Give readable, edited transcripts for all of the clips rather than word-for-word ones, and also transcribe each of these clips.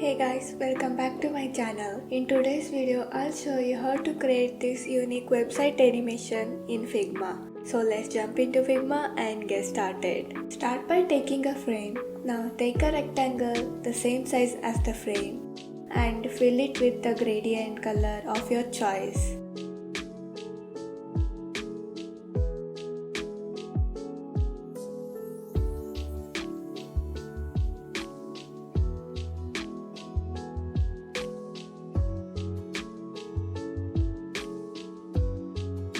Hey guys, welcome back to my channel. In today's video, I'll show you how to create this unique website animation in Figma. So let's jump into Figma and get started. Start by taking a frame. Now take a rectangle the same size as the frame and fill it with the gradient color of your choice.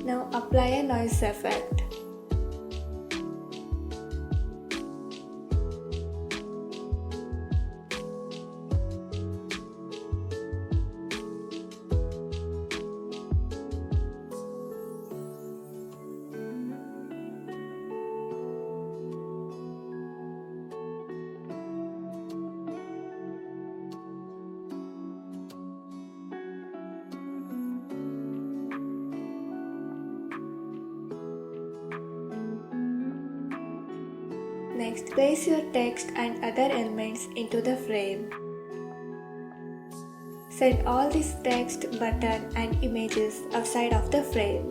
Now apply a noise effect. Next, place your text and other elements into the frame. Set all this text, button and images outside of the frame.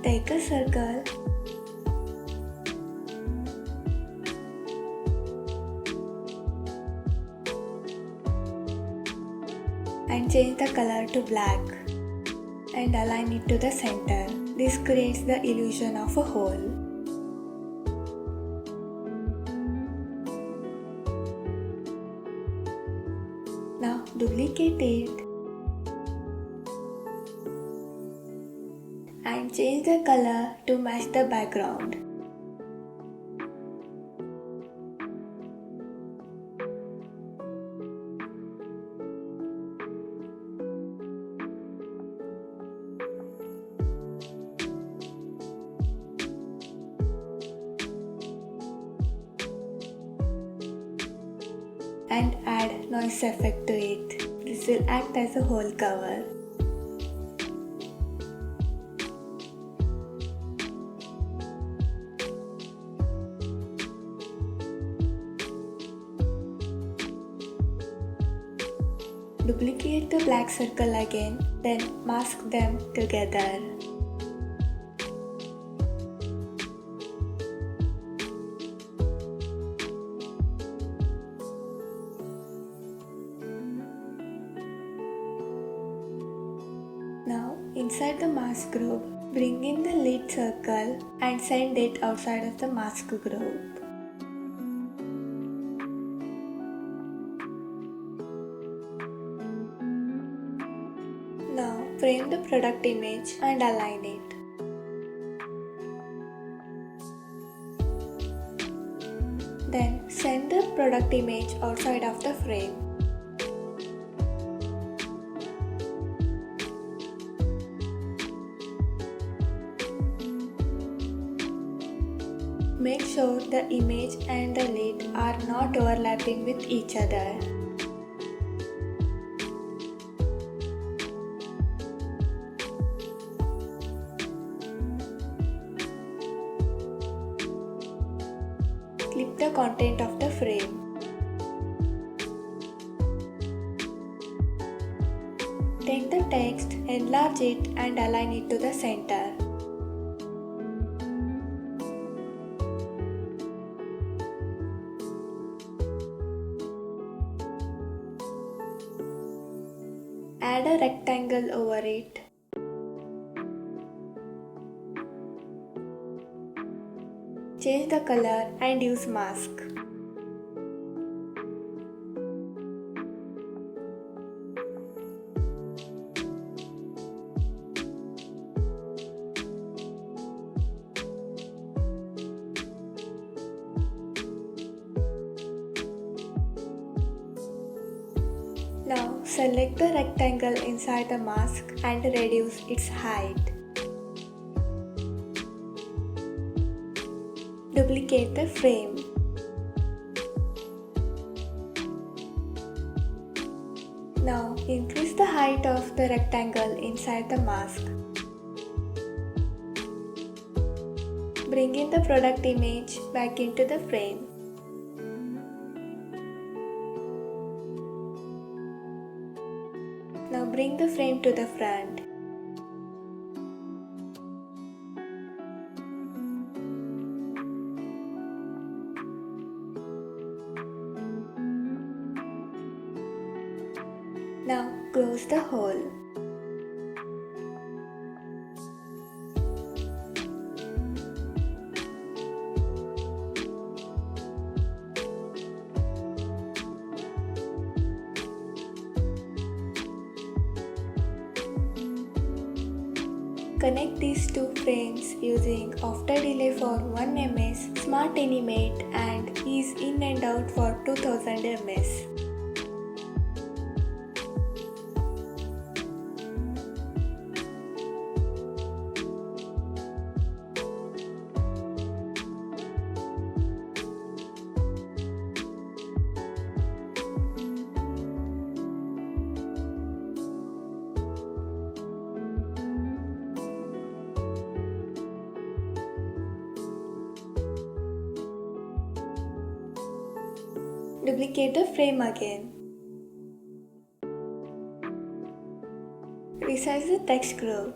Take a circle and change the color to black and align it to the center. This creates the illusion of a hole. Now duplicate it and change the color to match the background. And add noise effect to it. This will act as a whole cover. Duplicate the black circle again, then mask them together. Now, inside the mask group, bring in the lead circle and send it outside of the mask group. Now, frame the product image and align it. Then, send the product image outside of the frame. Make sure the image and the lid are not overlapping with each other. Clip the content of the frame. Take the text, enlarge it and align it to the center. Add a rectangle over it. Change the color and use mask. Now select the rectangle inside the mask and reduce its height. Duplicate the frame. Increase the height of the rectangle inside the mask. Bring in the product image back into the frame. Now bring the frame to the front. Now close the hole. Connect these two frames using after delay for 1 ms, Smart Animate and ease in and out for 2000 ms. Duplicate the frame again. Resize the text group.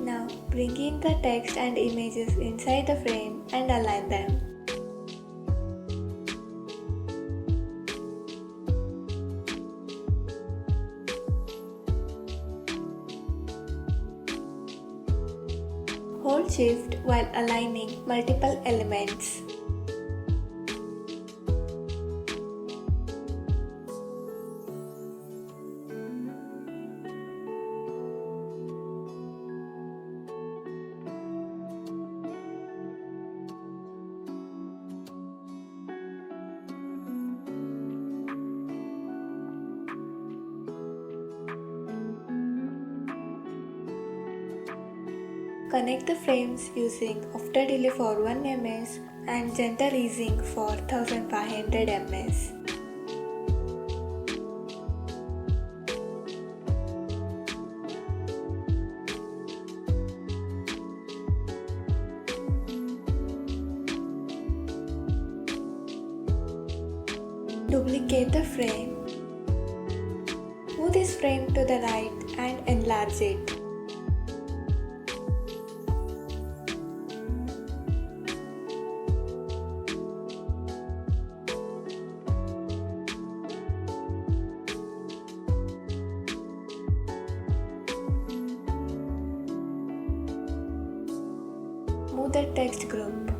Now bring in the text and images inside the frame and align them. Hold Shift while aligning multiple elements. Connect the frames using after delay for 1 ms and gentle easing for 1500 ms. Duplicate the frame. Move this frame to the right and enlarge it. Move the text group.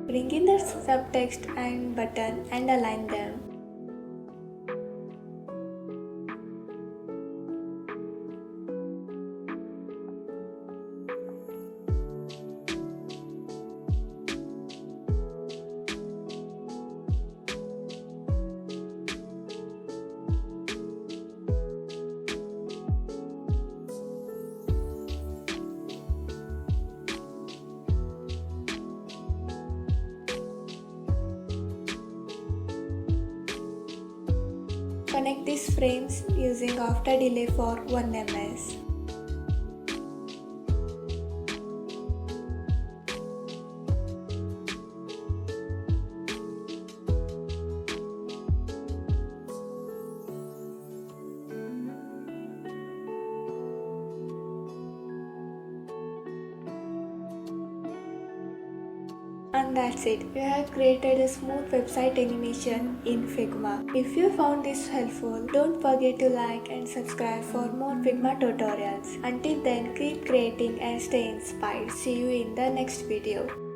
Bring in the subtext and button and align them. Connect these frames using after delay for 1 ms. And that's it. We have created a smooth website animation in Figma. If you found this helpful, don't forget to like and subscribe for more Figma tutorials. Until then, keep creating and stay inspired. See you in the next video.